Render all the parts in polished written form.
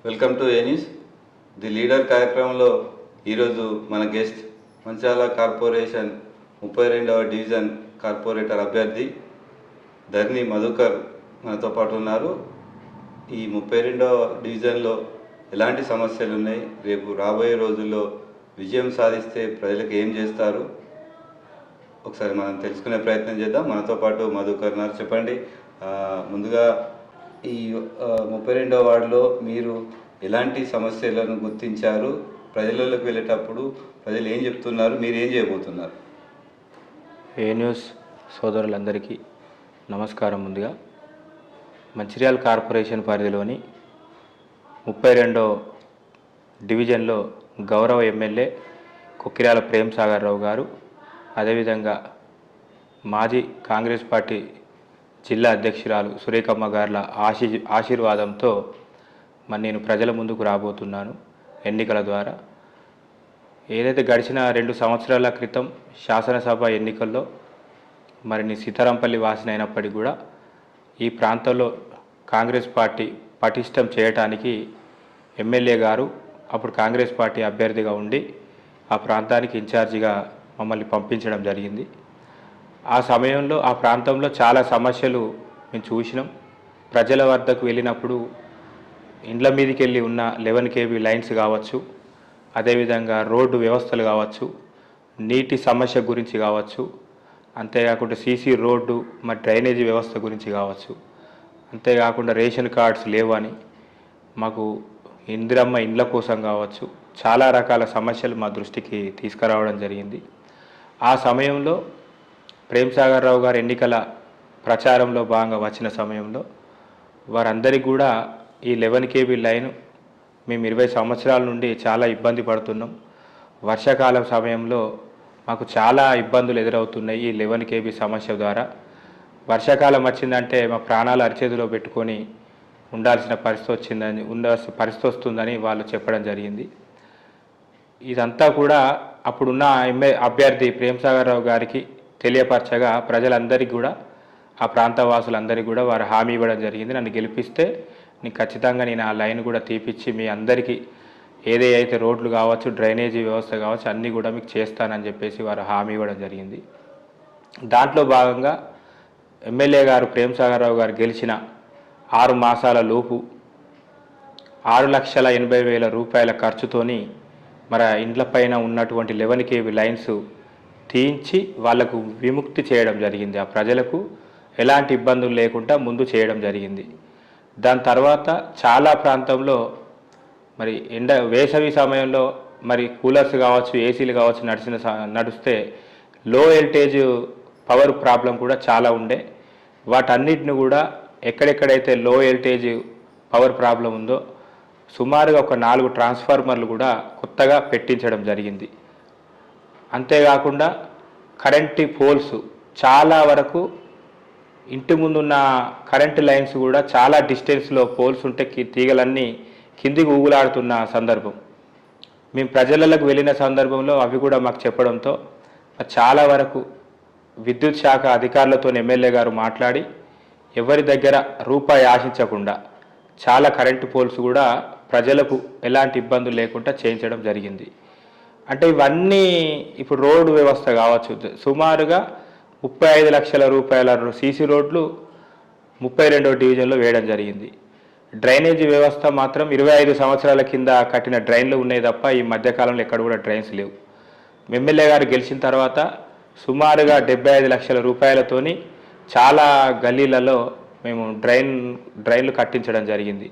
Welcome to ఎనీస్ the leader కార్యక్రమంలో ఈరోజు మన గెస్ట్ మంచిర్యాల కార్పొరేషన్ 32వ డివిజన్ కార్పొరేటర్ అభ్యర్థి ధర్ని మధుకర్ మనతో పాటు ఉన్నారు. ఈ 32వ డివిజన్లో ఎలాంటి సమస్యలు ఉన్నాయి, రేపు రాబోయే రోజుల్లో విజయం సాధిస్తే ప్రజలకు ఏం చేస్తారు, ఒకసారి మనం తెలుసుకునే ప్రయత్నం చేద్దాం. మనతో పాటు మధుకర్ ఉన్నారు. చెప్పండి, ముందుగా ఈ 32వ వార్డులో మీరు ఎలాంటి సమస్యలను గుర్తించారు, ప్రజలలోకి వెళ్ళేటప్పుడు ప్రజలు ఏం చెప్తున్నారు, మీరు ఏం చేయబోతున్నారు? ఏ న్యూస్ సోదరులందరికీ నమస్కారం. ముందుగా మంచిర్యాల కార్పొరేషన్ పరిధిలోని 32వ డివిజన్లో గౌరవ ఎమ్మెల్యే కొక్కిరాల ప్రేమ్ సాగర్ రావు గారు, అదేవిధంగా మాజీ కాంగ్రెస్ పార్టీ జిల్లా అధ్యక్షురాలు సురేఖమ్మ గార్ల ఆశీర్వాదంతో నేను ప్రజల ముందుకు రాబోతున్నాను. ఎన్నికల ద్వారా ఏదైతే గడిచిన 2 సంవత్సరాల క్రితం శాసనసభ ఎన్నికల్లో నేను సీతారాంపల్లి వాసినైనప్పటికీ కూడా ఈ ప్రాంతంలో కాంగ్రెస్ పార్టీ పటిష్టం చేయటానికి ఎమ్మెల్యే గారు అప్పుడు కాంగ్రెస్ పార్టీ అభ్యర్థిగా ఉండి ఆ ప్రాంతానికి ఇన్ఛార్జిగా మమ్మల్ని పంపించడం జరిగింది. ఆ సమయంలో ఆ ప్రాంతంలో చాలా సమస్యలు మేము చూసినాం. ప్రజల వద్దకు వెళ్ళినప్పుడు ఇండ్ల మీదకి వెళ్ళి ఉన్న 11 kV లైన్స్ కావచ్చు, అదేవిధంగా రోడ్డు వ్యవస్థలు కావచ్చు, నీటి సమస్య గురించి కావచ్చు, అంతేకాకుండా సీసీ రోడ్డు డ్రైనేజీ వ్యవస్థ గురించి కావచ్చు, అంతేకాకుండా రేషన్ కార్డ్స్ లేవని, మాకు ఇందిరమ్మ ఇండ్ల కోసం కావచ్చు, చాలా రకాల సమస్యలు మా దృష్టికి తీసుకురావడం జరిగింది. ఆ సమయంలో ప్రేమ్ సాగర్ రావు గారు ఎన్నికల ప్రచారంలో భాగంగా వచ్చిన సమయంలో వారందరికీ కూడా ఈ 11 kV లైన్ మేము 20 సంవత్సరాల నుండి చాలా ఇబ్బంది పడుతున్నాం. వర్షాకాలం సమయంలో మాకు చాలా ఇబ్బందులు ఎదురవుతున్నాయి. ఈ 11 kV సమస్య ద్వారా వర్షాకాలం వచ్చిందంటే మా ప్రాణాలు అరిచేతిలో పెట్టుకొని ఉండాల్సిన పరిస్థితి వస్తుందని వాళ్ళు చెప్పడం జరిగింది. ఇదంతా కూడా అప్పుడున్న అభ్యర్థి ప్రేమ్ సాగర్ రావు గారికి తెలియపరచగా ప్రజలందరికీ కూడా, ఆ ప్రాంత వాసులందరికీ కూడా వారు హామీ ఇవ్వడం జరిగింది. నన్ను గెలిపిస్తే ఖచ్చితంగా నేను ఆ లైన్ కూడా తీపిచ్చి మీ అందరికీ ఏదైతే రోడ్లు కావచ్చు, డ్రైనేజీ వ్యవస్థ కావచ్చు, అన్నీ కూడా మీకు చేస్తానని చెప్పేసి వారు హామీ ఇవ్వడం జరిగింది. దాంట్లో భాగంగా ఎమ్మెల్యే గారు ప్రేమ్ సాగర్ రావు గారు గెలిచిన 6 మాసాల లోపు 6,80,000 రూపాయల ఖర్చుతోని ఇండ్ల పైన ఉన్నటువంటి 11 kV లైన్స్ తీయించి వాళ్లకు విముక్తి చేయడం జరిగింది. ఆ ప్రజలకు ఎలాంటి ఇబ్బందులు లేకుండా ముందు చేయడం జరిగింది. దాని తర్వాత చాలా ప్రాంతంలో వేసవి సమయంలో కూలర్స్ కావచ్చు, ఏసీలు కావచ్చు నడిస్తే లో వోల్టేజ్ పవర్ ప్రాబ్లం కూడా చాలా ఉండే. వాటన్నిటిని కూడా ఎక్కడెక్కడైతే లో వోల్టేజ్ పవర్ ప్రాబ్లం ఉందో సుమారుగా ఒక 4 ట్రాన్స్ఫార్మర్లు కూడా కొత్తగా పెట్టించడం జరిగింది. అంతేకాకుండా కరెంటు పోల్స్ చాలా వరకు ఇంటి ముందున్న కరెంటు లైన్స్ కూడా చాలా డిస్టెన్స్లో పోల్స్ ఉంటే తీగలన్నీ కిందికి ఊగులాడుతున్న సందర్భం మేము ప్రజలకు వెళ్ళిన సందర్భంలో అవి కూడా మాకు చెప్పడంతో చాలా వరకు విద్యుత్ శాఖ అధికారులతో ఎమ్మెల్యే గారు మాట్లాడి ఎవరి దగ్గర రూపాయి ఆశించకుండా చాలా కరెంటు పోల్స్ కూడా ప్రజలకు ఎలాంటి ఇబ్బందులు లేకుండా చేయించడం జరిగింది. అంటే ఇవన్నీ ఇప్పుడు రోడ్డు వ్యవస్థ కావచ్చు, సుమారుగా 35 లక్షల రూపాయల సీసీ రోడ్లు 32వ డివిజన్లో వేయడం జరిగింది. డ్రైనేజీ వ్యవస్థ మాత్రం 25 సంవత్సరాల కింద కట్టిన డ్రైన్లు ఉన్నాయి తప్ప ఈ మధ్యకాలంలో ఎక్కడ కూడా డ్రైన్స్ లేవు. ఎమ్మెల్యే గారు గెలిచిన తర్వాత సుమారుగా 75 లక్షల రూపాయలతోని చాలా గల్లీలలో మేము డ్రైన్లు కట్టించడం జరిగింది.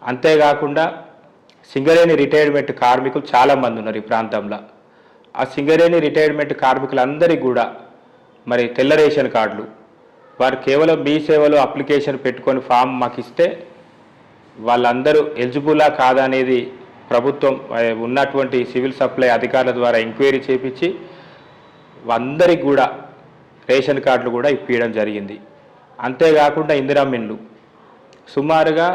అంతేకాకుండా సింగరేణి రిటైర్మెంట్ కార్మికులు చాలామంది ఉన్నారు ఈ ప్రాంతంలో. ఆ సింగరేణి రిటైర్మెంట్ కార్మికులందరికీ కూడా తెల్ల రేషన్ కార్డులు, వారు కేవలం మీ సేవలో అప్లికేషన్ పెట్టుకొని ఫామ్ మాకు ఇస్తే వాళ్ళందరూ ఎలిజిబులా కాదా అనేది ప్రభుత్వం ఉన్నటువంటి సివిల్ సప్లై అధికారుల ద్వారా ఎంక్వైరీ చేపించి అందరికి కూడా రేషన్ కార్డులు కూడా ఇప్పించడం జరిగింది. అంతేకాకుండా ఇందిరమ్మ ఇండ్లు సుమారుగా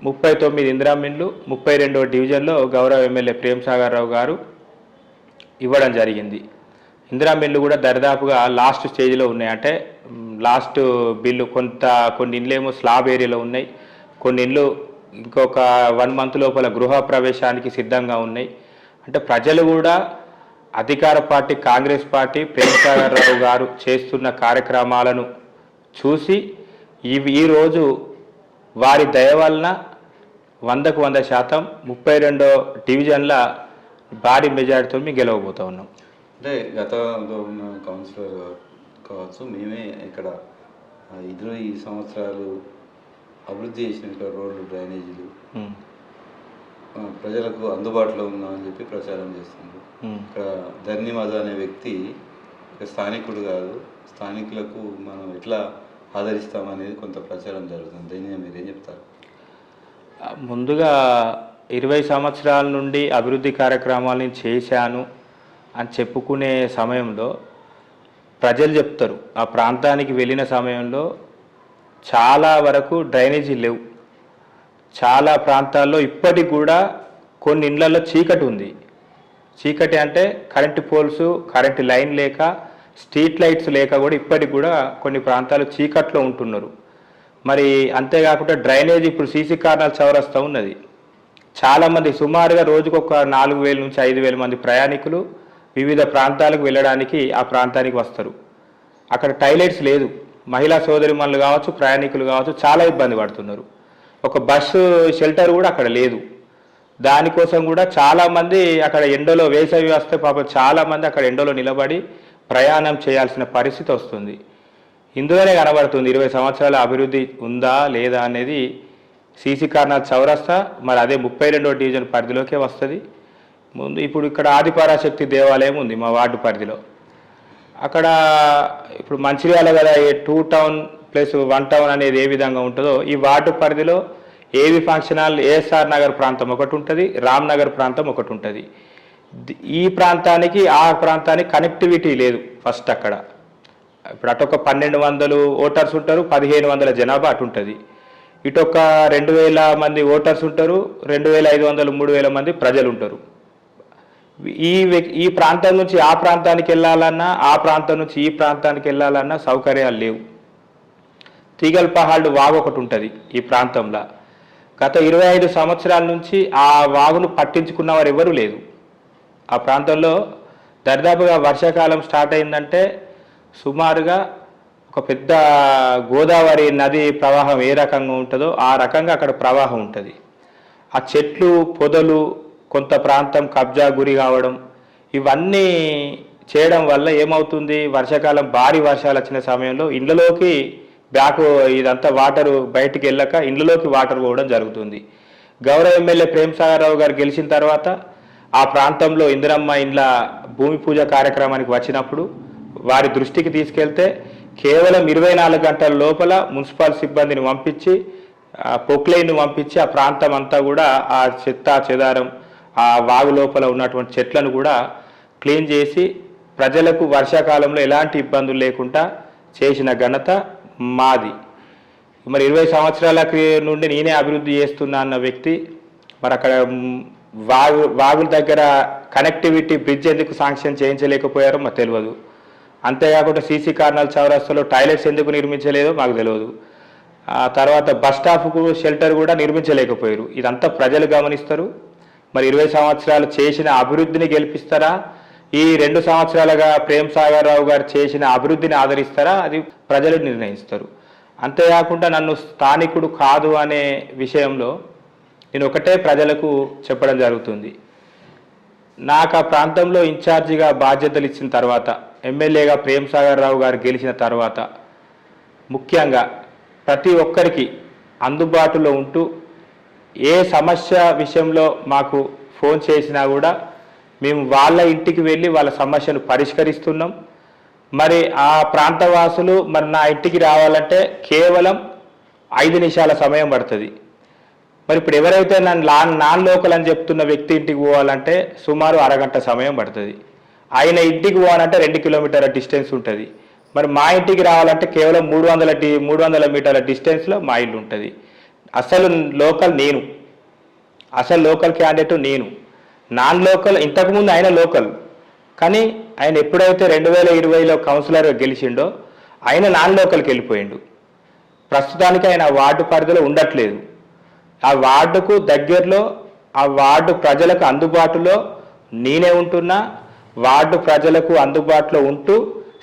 39 ఇందిరమ్మ ఇండ్లు 32వ డివిజన్లో గౌరవ ఎమ్మెల్యే ప్రేమ్ సాగర్ రావు గారు ఇవ్వడం జరిగింది. ఇందిరమ్మ ఇండ్లు కూడా దరిదాపుగా లాస్ట్ స్టేజ్లో ఉన్నాయి. అంటే లాస్ట్ బిల్లు కొన్ని ఇండ్లేమో స్లాబ్ ఏరియాలో ఉన్నాయి, కొన్ని ఇండ్లు ఇంకొక 1 మంత్ లోపల గృహ ప్రవేశానికి సిద్ధంగా ఉన్నాయి. అంటే ప్రజలు కూడా అధికార పార్టీ కాంగ్రెస్ పార్టీ ప్రేమసాగర్ రావు గారు చేస్తున్న కార్యక్రమాలను చూసి ఈరోజు వారి దయ వలన 100కు 100% 32 డివిజన్ల భారీ మెజార్టీతో మేము గెలవబోతా ఉన్నాం. అంటే గతంలో ఉన్న కౌన్సిలర్ కావచ్చు, మేమే ఇక్కడ 20 సంవత్సరాలు అభివృద్ధి చేసిన రోడ్లు, డ్రైనేజీలు ప్రజలకు అందుబాటులో ఉందామని చెప్పి ప్రచారం చేస్తుంది. ఇక్కడ ధర్ని మధు అనే వ్యక్తి స్థానికుడు కాదు, స్థానికులకు మనం ఎట్లా ఆదరిస్తామనేది కొంత ప్రచారం జరుగుతుంది. దీన్ని మీరు ఏం చెప్తారు? ముందుగా 20 సంవత్సరాల నుండి అభివృద్ధి కార్యక్రమాలను చేశాను అని చెప్పుకునే సమయంలో ప్రజలు చెప్తారు, ఆ ప్రాంతానికి వెళ్ళిన సమయంలో చాలా వరకు డ్రైనేజీ లేవు. చాలా ప్రాంతాల్లో ఇప్పటికి కూడా కొన్ని ఇళ్లలో చీకటి ఉంది. చీకటి అంటే కరెంటు పోల్స్, కరెంటు లైన్ లేక, స్ట్రీట్ లైట్స్ లేక కూడా ఇప్పటికి కూడా కొన్ని ప్రాంతాలు చీకట్లో ఉంటున్నారు. మరి అంతేకాకుండా డ్రైనేజ్ ఇప్పుడు సీసీ కారణాలు చౌరస్తా ఉన్నది. చాలామంది సుమారుగా రోజుకు ఒక 4,000 నుంచి 5,000 మంది ప్రయాణికులు వివిధ ప్రాంతాలకు వెళ్ళడానికి ఆ ప్రాంతానికి వస్తారు. అక్కడ టాయిలెట్స్ లేదు. మహిళా సోదరిమణులు కావచ్చు, ప్రయాణికులు కావచ్చు, చాలా ఇబ్బంది పడుతున్నారు. ఒక బస్సు షెల్టర్ కూడా అక్కడ లేదు. దానికోసం కూడా చాలామంది అక్కడ ఎండలో, వేసవి వస్తే పాపం చాలామంది అక్కడ ఎండలో నిలబడి ప్రయాణం చేయాల్సిన పరిస్థితి వస్తుంది. ఇందులోనే కనబడుతుంది 20 సంవత్సరాల అభివృద్ధి ఉందా లేదా అనేది. సీసీ కారణాలు చౌరస్తా మరి అదే 32వ డివిజన్ పరిధిలోకే వస్తుంది. ముందు ఇప్పుడు ఇక్కడ ఆదిపరాశక్తి దేవాలయం ఉంది మా వార్డు పరిధిలో. అక్కడ ఇప్పుడు మంచిర్యాల కదా 2 టౌన్ ప్లస్ 1 టౌన్ అనేది ఏ విధంగా ఉంటుందో ఈ వార్డు పరిధిలో ఏవి ఫంక్షన్ హాల్, ఏఎస్ఆర్ నగర్ ప్రాంతం ఒకటి ఉంటుంది, రామ్ నగర్ ప్రాంతం ఒకటి ఉంటుంది. ఈ ప్రాంతానికి ఆ ప్రాంతానికి కనెక్టివిటీ లేదు. ఫస్ట్ అక్కడ ఇప్పుడు అటొక 1,200 ఓటర్స్ ఉంటారు, 1,500 జనాభా అటు ఉంటుంది. ఇటొక 2,000 మంది ఓటర్స్ ఉంటారు, 2,500, 3,000 మంది ప్రజలు ఉంటారు. ఈ ప్రాంతం నుంచి ఆ ప్రాంతానికి వెళ్ళాలన్నా, ఆ ప్రాంతం నుంచి ఈ ప్రాంతానికి వెళ్ళాలన్నా సౌకర్యాలు లేవు. తీగల్పహాళ్ళు వాగు ఒకటి ఉంటుంది ఈ ప్రాంతంలో. గత 25 సంవత్సరాల నుంచి ఆ వాగును పట్టించుకున్న వారు ఎవరూ లేదు. ఆ ప్రాంతంలో దరిదాపుగా వర్షాకాలం స్టార్ట్ అయిందంటే సుమారుగా ఒక పెద్ద గోదావరి నది ప్రవాహం ఏ రకంగా ఉంటుందో ఆ రకంగా అక్కడ ప్రవాహం ఉంటుంది. ఆ చెట్లు, పొదలు, కొంత ప్రాంతం కబ్జా గురి కావడం, ఇవన్నీ చేయడం వల్ల ఏమవుతుంది, వర్షాకాలం భారీ వర్షాలు వచ్చిన సమయంలో ఇండ్లలోకి ఇదంతా వాటరు బయటికి వెళ్ళక ఇండ్లలోకి వాటర్ పోవడం జరుగుతుంది. గౌరవ ఎమ్మెల్యే ప్రేమసాగర్ రావు గారు గెలిచిన తర్వాత ఆ ప్రాంతంలో ఇందిరమ్మ ఇండ్ల భూమి పూజ కార్యక్రమానికి వచ్చినప్పుడు వారి దృష్టికి తీసుకెళ్తే కేవలం 24 గంటల లోపల మున్సిపల్ సిబ్బందిని పంపించి, పొక్లైన్ను పంపించి ఆ ప్రాంతం అంతా కూడా ఆ చెత్త చెదారం, ఆ వాగు లోపల ఉన్నటువంటి చెట్లను కూడా క్లీన్ చేసి ప్రజలకు వర్షాకాలంలో ఎలాంటి ఇబ్బందులు లేకుండా చేసిన ఘనత మాది. మరి 20 సంవత్సరాల నుండి నేనే అభివృద్ధి చేస్తున్నా అన్న వ్యక్తి మరి అక్కడ వాగుల దగ్గర కనెక్టివిటీ బ్రిడ్జ్ ఎందుకు శాంక్షన్ చేయించలేకపోయారో మాకు తెలియదు. అంతేకాకుండా సీసీ కారణాలు చౌరస్తాలో టాయిలెట్స్ ఎందుకు నిర్మించలేదో మాకు తెలియదు. ఆ తర్వాత బస్ స్టాప్కు షెల్టర్ కూడా నిర్మించలేకపోయారు. ఇదంతా ప్రజలు గమనిస్తారు. మరి 20 సంవత్సరాలు చేసిన అభివృద్ధిని గెలిపిస్తారా, ఈ 2 సంవత్సరాలుగా ప్రేమసాగర్ రావు గారు చేసిన అభివృద్ధిని ఆదరిస్తారా, అది ప్రజలు నిర్ణయిస్తారు. అంతేకాకుండా నన్ను స్థానికుడు కాదు అనే విషయంలో నేను ఒకటే ప్రజలకు చెప్పడం జరుగుతుంది. నాకు ఆ ప్రాంతంలో ఇన్ఛార్జిగా బాధ్యతలు ఇచ్చిన తర్వాత, ఎమ్మెల్యేగా ప్రేమసాగర్ రావు గారు గెలిచిన తర్వాత ముఖ్యంగా ప్రతి ఒక్కరికి అందుబాటులో ఉంటూ ఏ సమస్య విషయంలో మాకు ఫోన్ చేసినా కూడా మేము వాళ్ళ ఇంటికి వెళ్ళి వాళ్ళ సమస్యను పరిష్కరిస్తున్నాం. మరి ఆ ప్రాంతవాసులు మరి నా ఇంటికి రావాలంటే కేవలం 5 నిమిషాల సమయం పడుతుంది. మరి ఇప్పుడు ఎవరైతే నన్ను నాన్ లోకల్ అని చెప్తున్న వ్యక్తి ఇంటికి పోవాలంటే సుమారు అరగంట సమయం పడుతుంది. ఆయన ఇంటికి పోవాలంటే 2 కిలోమీటర్ల డిస్టెన్స్ ఉంటుంది. మరి మా ఇంటికి రావాలంటే కేవలం 300 మీటర్ల డిస్టెన్స్లో మా ఇల్లు ఉంటుంది. అసలు లోకల్ క్యాండిడేట్ నేను. నాన్ లోకల్ ఇంతకుముందు ఆయన లోకల్, కానీ ఆయన ఎప్పుడైతే 2020లో కౌన్సిలర్గా గెలిచిండో ఆయన నాన్ లోకల్కి వెళ్ళిపోయిండు. ప్రస్తుతానికి ఆయన వార్డు పరిధిలో ఉండట్లేదు. ఆ వార్డుకు దగ్గరలో ఆ వార్డు ప్రజలకు అందుబాటులో నేనే ఉంటున్నా, వార్డు ప్రజలకు అందుబాటులో ఉంటూ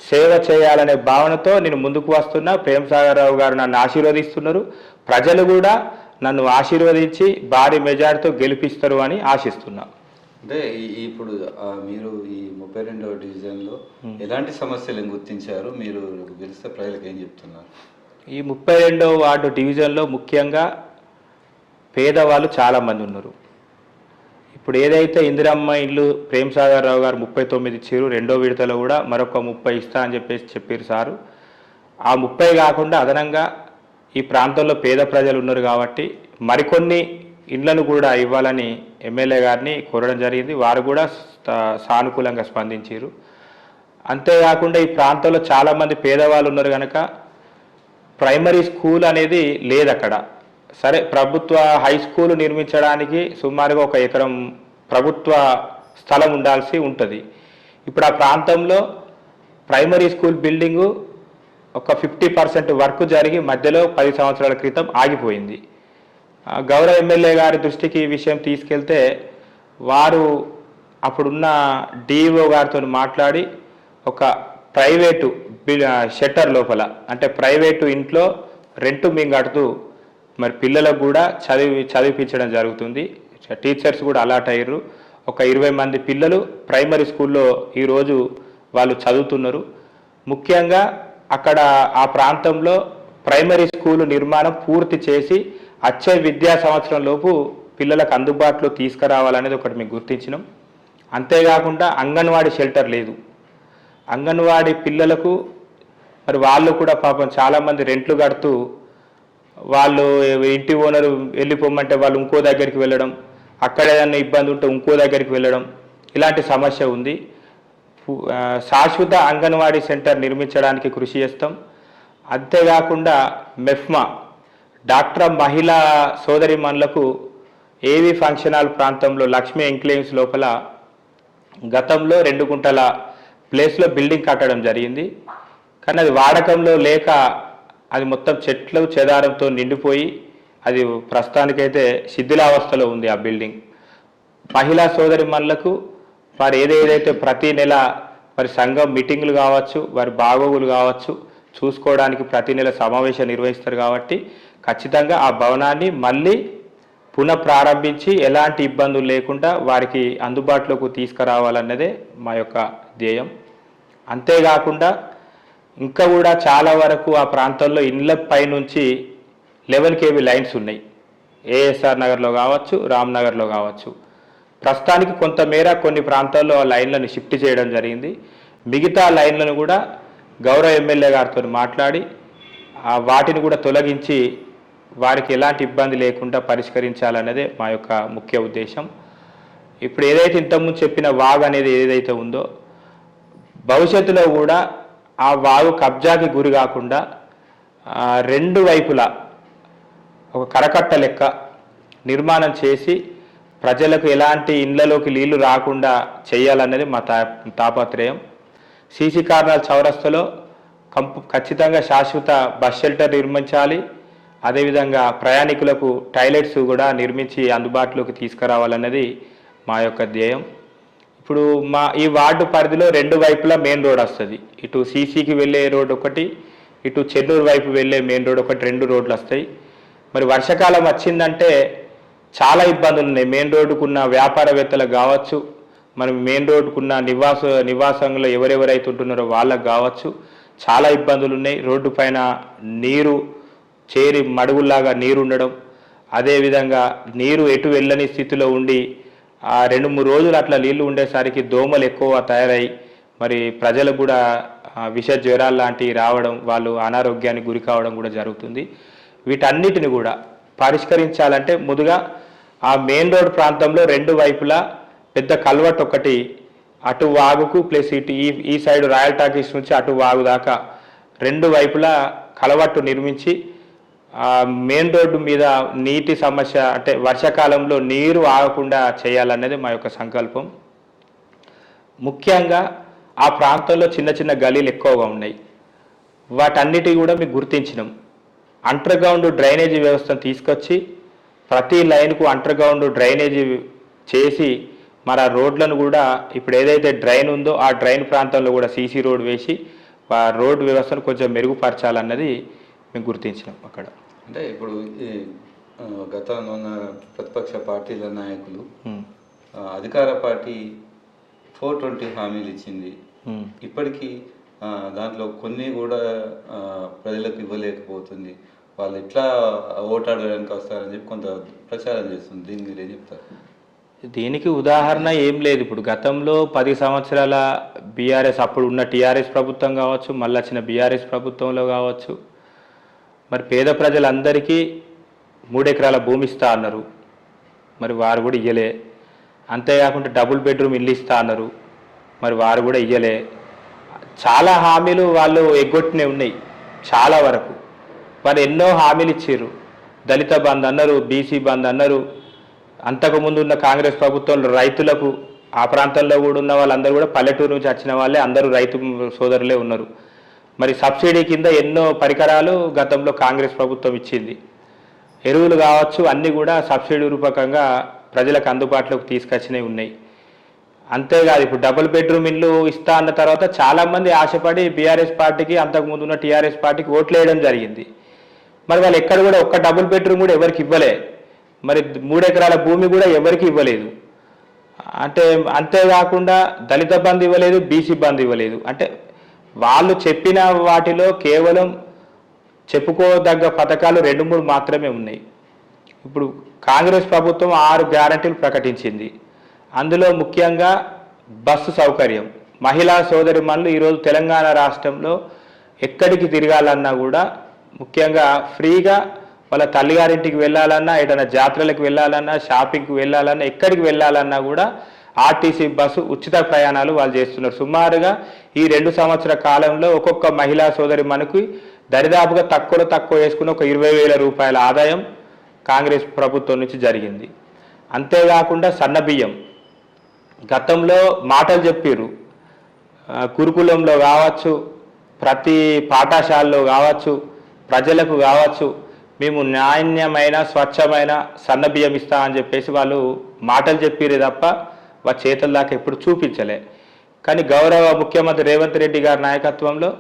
సేవ చేయాలనే భావనతో నేను ముందుకు వస్తున్నా. ప్రేమసాగర్ రావు గారు నన్ను ఆశీర్వదిస్తున్నారు. ప్రజలు కూడా నన్ను ఆశీర్వదించి భారీ మెజార్టీతో గెలిపిస్తారు అని ఆశిస్తున్నా. అంటే ఇప్పుడు మీరు ఈ 32వ డివిజన్లో ఎలాంటి సమస్యలను గుర్తించారు? మీరు గెలిస్తే ప్రజలకు ఏం చెప్తున్నారు? ఈ 32వ వార్డు డివిజన్లో ముఖ్యంగా పేదవాళ్ళు చాలామంది ఉన్నారు. ఇప్పుడు ఏదైతే ఇందిరమ్మ ఇల్లు ప్రేమసాగర్ రావు గారు 39 ఇచ్చారు, రెండో విడతలో కూడా మరొక 30 ఇస్తా అని చెప్పారు సారు. ఆ 30 కాకుండా అదనంగా ఈ ప్రాంతంలో పేద ప్రజలు ఉన్నారు కాబట్టి మరికొన్ని ఇండ్లను కూడా ఇవ్వాలని ఎమ్మెల్యే గారిని కోరడం జరిగింది. వారు కూడా సానుకూలంగా స్పందించారు. అంతేకాకుండా ఈ ప్రాంతంలో చాలామంది పేదవాళ్ళు ఉన్నారు కనుక ప్రైమరీ స్కూల్ అనేది లేదు అక్కడ. సరే, ప్రభుత్వ హై స్కూల్ నిర్మించడానికి సుమారుగా 1 ఎకరం ప్రభుత్వ స్థలం ఉండాల్సి ఉంటుంది. ఇప్పుడు ఆ ప్రాంతంలో ప్రైమరీ స్కూల్ బిల్డింగు ఒక 50% వర్క్ జరిగి మధ్యలో 10 సంవత్సరాల క్రితం ఆగిపోయింది. గౌరవ ఎమ్మెల్యే గారి దృష్టికి ఈ విషయం తీసుకెళ్తే వారు అప్పుడున్న డిఓ గారితో మాట్లాడి ఒక ప్రైవేటు షట్టర్ లోపల అంటే ప్రైవేటు ఇంట్లో రెంట్ మేము కడుతూ మరి పిల్లలకు కూడా చదివించడం జరుగుతుంది. టీచర్స్ కూడా అలాట్ అయ్యారు. ఒక 20 మంది పిల్లలు ప్రైమరీ స్కూల్లో ఈరోజు వాళ్ళు చదువుతున్నారు. ముఖ్యంగా అక్కడ ఆ ప్రాంతంలో ప్రైమరీ స్కూలు నిర్మాణం పూర్తి చేసి వచ్చే విద్యా సంవత్సరం లోపు పిల్లలకు అందుబాటులో తీసుకురావాలనేది ఒకటి మేము గుర్తించినాం. అంతేకాకుండా అంగన్వాడీ షెల్టర్ లేదు. అంగన్వాడీ పిల్లలకు మరి వాళ్ళు కూడా పాపం చాలామంది రెంట్లు కడుతూ వాళ్ళు ఇంటి ఓనరు వెళ్ళిపోమంటే వాళ్ళు ఇంకో దగ్గరికి వెళ్ళడం, అక్కడ ఏదైనా ఇబ్బంది ఉంటే ఇంకో దగ్గరికి వెళ్ళడం, ఇలాంటి సమస్య ఉంది. శాశ్వత అంగన్వాడీ సెంటర్ నిర్మించడానికి కృషి చేస్తాం. అంతేకాకుండా మెఫ్మా డాక్టర్ మహిళా సోదరిమణులకు ఏవి ఫంక్షన్ హాల్ ప్రాంతంలో లక్ష్మీ ఎంక్లేవ్స్ లోపల గతంలో 2 గుంటల ప్లేస్లో బిల్డింగ్ కట్టడం జరిగింది. కానీ అది వాడకంలో లేక అది మొత్తం చెట్లు చెదారంతో నిండిపోయి అది ప్రస్తుతానికైతే శిథిలావస్థలో ఉంది ఆ బిల్డింగ్. మహిళా సోదరిమణులకు వారు ఏదైతే ప్రతి నెల వారి సంఘం మీటింగులు కావచ్చు, వారి బాగోగులు కావచ్చు చూసుకోవడానికి ప్రతి నెల సమావేశం నిర్వహిస్తారు కాబట్టి ఖచ్చితంగా ఆ భవనాన్ని మళ్ళీ పునఃప్రారంభించి ఎలాంటి ఇబ్బందులు లేకుండా వారికి అందుబాటులోకి తీసుకురావాలన్నదే మా యొక్క ధ్యేయం. అంతేకాకుండా ఇంకా కూడా చాలా వరకు ఆ ప్రాంతంలో ఇండ్ల పైనుంచి 11 kV లైన్స్ ఉన్నాయి. ఏఎస్ఆర్ నగర్లో కావచ్చు, రామ్నగర్లో కావచ్చు. ప్రస్తుతానికి కొంతమేర కొన్ని ప్రాంతాల్లో ఆ లైన్లను షిఫ్ట్ చేయడం జరిగింది. మిగతా లైన్లను కూడా గౌరవ ఎమ్మెల్యే గారితో మాట్లాడి వాటిని కూడా తొలగించి వారికి ఎలాంటి ఇబ్బంది లేకుండా పరిష్కరించాలన్నదే మా యొక్క ముఖ్య ఉద్దేశం. ఇప్పుడు ఏదైతే ఇంతకుముందు చెప్పిన వాగు అనేది ఏదైతే ఉందో భవిష్యత్తులో కూడా ఆ వాగు కబ్జాకి గురి కాకుండా 2 వైపులా ఒక కరకట్ట లెక్క నిర్మాణం చేసి ప్రజలకు ఎలాంటి ఇండ్లలోకి నీళ్లు రాకుండా చేయాలన్నది మా తాపత్రయం. సీసీ కార్నర్ చౌరస్తలో ఖచ్చితంగా శాశ్వత బస్ షెల్టర్ నిర్మించాలి. అదేవిధంగా ప్రయాణికులకు టాయిలెట్స్ కూడా నిర్మించి అందుబాటులోకి తీసుకురావాలన్నది మా యొక్క ధ్యేయం. ఇప్పుడు ఈ వార్డు పరిధిలో 2 వైపులా మెయిన్ రోడ్ వస్తుంది. ఇటు సీసీకి వెళ్ళే రోడ్ ఒకటి, ఇటు చెన్నూరు వైపు వెళ్ళే మెయిన్ రోడ్ ఒకటి, 2 రోడ్లు వస్తాయి. మరి వర్షాకాలం వచ్చిందంటే చాలా ఇబ్బందులు ఉన్నాయి. మెయిన్ రోడ్డుకున్న వ్యాపారవేత్తలకు కావచ్చు, మరి మెయిన్ రోడ్డుకున్న నివాసంలో ఎవరెవరైతే ఉంటున్నారో వాళ్ళకు కావచ్చు చాలా ఇబ్బందులు ఉన్నాయి. రోడ్డు పైన నీరు చేరి మడుగుల్లాగా నీరు ఉండడం, అదేవిధంగా నీరు ఎటు వెళ్ళని స్థితిలో ఉండి 2-3 రోజులు అట్లా నీళ్లు ఉండేసరికి దోమలు ఎక్కువ తయారై మరి ప్రజలకు కూడా విష జ్వరాలు లాంటివి రావడం, వాళ్ళు అనారోగ్యానికి గురి కావడం కూడా జరుగుతుంది. వీటన్నిటిని కూడా పరిష్కరించాలంటే ముందుగా ఆ మెయిన్ రోడ్ ప్రాంతంలో 2 వైపులా పెద్ద కల్వర్ట్ ఒకటి అటు వాగుకు ప్లస్ ఇటు ఈ సైడ్ రాయల్ టాకీస్ నుంచి అటు వాగు దాకా 2 వైపులా కలవట్టు నిర్మించి మెయిన్ రోడ్డు మీద నీటి సమస్య అంటే వర్షాకాలంలో నీరు ఆగకుండా చేయాలనేది మా యొక్క సంకల్పం. ముఖ్యంగా ఆ ప్రాంతంలో చిన్న చిన్న గలీలు ఎక్కువగా ఉన్నాయి. వాటన్నిటి కూడా మీకు గుర్తించినాం. అండర్ గ్రౌండ్ డ్రైనేజీ వ్యవస్థను తీసుకొచ్చి ప్రతి లైన్కు అండర్ గ్రౌండ్ డ్రైనేజీ చేసి మరి ఆ రోడ్లను కూడా ఇప్పుడు ఏదైతే డ్రైన్ ఉందో ఆ డ్రైన్ ప్రాంతంలో కూడా సీసీ రోడ్ వేసి ఆ రోడ్డు వ్యవస్థను కొంచెం మెరుగుపరచాలన్నది మేము గుర్తించినాం అక్కడ. అంటే ఇప్పుడు ఈ గతంలో ఉన్న ప్రతిపక్ష పార్టీల నాయకులు అధికార పార్టీ 420 హామీలు ఇచ్చింది. ఇప్పటికీ దాంట్లో కొన్ని కూడా ప్రజలకు ఇవ్వలేకపోతుంది. వాళ్ళు ఎట్లా ఓటాడడానికి వస్తారని చెప్పి కొంత ప్రచారం చేస్తుంది. దీన్ని మీరు ఏం చెప్తారు? దీనికి ఉదాహరణ ఏం లేదు. ఇప్పుడు గతంలో 10 సంవత్సరాల బీఆర్ఎస్ అప్పుడు ఉన్న టీఆర్ఎస్ ప్రభుత్వం కావచ్చు, మళ్ళీ వచ్చిన బీఆర్ఎస్ ప్రభుత్వంలో కావచ్చు, మరి పేద ప్రజలందరికీ 3 ఎకరాల భూమి ఇస్తా అన్నారు, మరి వారు కూడా ఇయ్యలే. అంతేకాకుండా డబుల్ బెడ్రూమ్ ఇల్లు ఇస్తా అన్నారు, మరి వారు కూడా ఇయ్యలే. చాలా హామీలు వాళ్ళు ఎగ్గొట్టినే ఉన్నాయి. చాలా వరకు వారు ఎన్నో హామీలు ఇచ్చారు. దళిత బంద్ అన్నారు, బీసీ బంద్ అన్నారు. అంతకుముందు ఉన్న కాంగ్రెస్ ప్రభుత్వంలో రైతులకు ఆ ప్రాంతంలో కూడా ఉన్న వాళ్ళందరూ కూడా పల్లెటూరు నుంచి వచ్చిన వాళ్ళే అందరూ రైతు సోదరులే ఉన్నారు. మరి సబ్సిడీ కింద ఎన్నో పరికరాలు గతంలో కాంగ్రెస్ ప్రభుత్వం ఇచ్చింది. ఎరువులు కావచ్చు, అన్నీ కూడా సబ్సిడీ రూపకంగా ప్రజలకు అందుబాటులోకి తీసుకొచ్చినవి ఉన్నాయి. అంతేకాదు ఇప్పుడు డబుల్ బెడ్రూమ్ ఇల్లు ఇస్తా అన్న తర్వాత చాలామంది ఆశపడి బీఆర్ఎస్ పార్టీకి అంతకుముందు ఉన్న టీఆర్ఎస్ పార్టీకి ఓట్లు వేయడం జరిగింది. మరి వాళ్ళు ఎక్కడ కూడా ఒక్క డబుల్ బెడ్రూమ్ కూడా ఎవరికి ఇవ్వలే. మరి 3 ఎకరాల భూమి కూడా ఎవరికి ఇవ్వలేదు. అంటే అంతేకాకుండా దళిత బంధు ఇవ్వలేదు, బీసీ బంధు ఇవ్వలేదు. అంటే వాళ్ళు చెప్పిన వాటిలో కేవలం చెప్పుకోదగ్గ పథకాలు 2-3 మాత్రమే ఉన్నాయి. ఇప్పుడు కాంగ్రెస్ ప్రభుత్వం 6 గ్యారంటీలు ప్రకటించింది. అందులో ముఖ్యంగా బస్సు సౌకర్యం. మహిళా సోదరిమణులు ఈరోజు తెలంగాణ రాష్ట్రంలో ఎక్కడికి తిరగాలన్నా కూడా ముఖ్యంగా ఫ్రీగా వాళ్ళ తల్లిగారింటికి వెళ్ళాలన్నా, ఏదైనా జాతరలకు వెళ్ళాలన్నా, షాపింగ్కి వెళ్ళాలన్నా, ఎక్కడికి వెళ్ళాలన్నా కూడా ఆర్టీసీ బస్సు ఉచిత ప్రయాణాలు వాళ్ళు చేస్తున్నారు. సుమారుగా ఈ 2 సంవత్సరాల కాలంలో ఒక్కొక్క మహిళా సోదరి మనకు దరిదాపుగా తక్కువ వేసుకున్న ఒక 20,000 రూపాయల ఆదాయం కాంగ్రెస్ ప్రభుత్వం నుంచి జరిగింది. అంతేకాకుండా సన్నబియ్యం గతంలో మాటలు చెప్పారు. గురుకులంలో కావచ్చు, ప్రతి పాఠశాలలో కావచ్చు, ప్రజలకు కావచ్చు, మేము నాణ్యమైన స్వచ్ఛమైన సన్నబియ్యం ఇస్తా అని చెప్పేసి వాళ్ళు మాటలు చెప్పిరే తప్ప వాళ్ళ చేతుల దాకా ఎప్పుడు చూపించలే. కానీ గౌరవ ముఖ్యమంత్రి రేవంత్ రెడ్డి గారి నాయకత్వంలో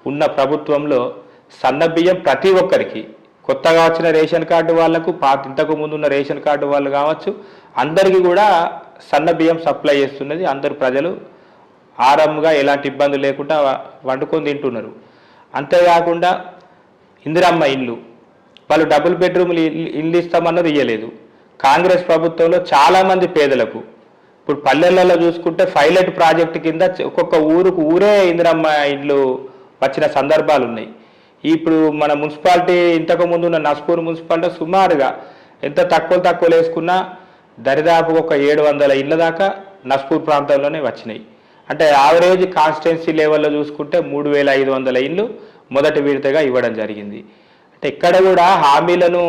ఉన్న ప్రభుత్వంలో సన్నబియ్యం ప్రతి ఒక్కరికి, కొత్తగా వచ్చిన రేషన్ కార్డు వాళ్లకు, ఇంతకు ముందు ఉన్న రేషన్ కార్డు వాళ్ళు కావచ్చు, అందరికీ కూడా సన్నబియ్యం సప్లై చేస్తున్నది. అందరు ప్రజలు ఆరాముగా ఎలాంటి ఇబ్బంది లేకుండా వండుకొని తింటున్నారు. అంతేకాకుండా ఇందిరమ్మ ఇల్లు వాళ్ళు డబుల్ బెడ్రూమ్లు ఇల్లు ఇస్తామన్నది ఇయ్యలేదు. కాంగ్రెస్ ప్రభుత్వంలో చాలామంది పేదలకు ఇప్పుడు పల్లెలలో చూసుకుంటే పైలట్ ప్రాజెక్టు కింద ఒక్కొక్క ఊరే ఇందిరమ్మ ఇల్లు వచ్చిన సందర్భాలు ఉన్నాయి. ఇప్పుడు మన మున్సిపాలిటీ ఇంతకుముందు ఉన్న నస్పూర్ మున్సిపాలిటీ సుమారుగా ఎంత తక్కువ వేసుకున్నా దరిదాపు ఒక 700 ఇళ్ళ దాకా నస్పూర్ ప్రాంతంలోనే వచ్చినాయి. అంటే యావరేజ్ కాన్స్టిట్యున్సీ లెవెల్లో చూసుకుంటే 3,500 ఇళ్ళు మొదటి విడతగా ఇవ్వడం జరిగింది. అంటే ఇక్కడ కూడా హామీలను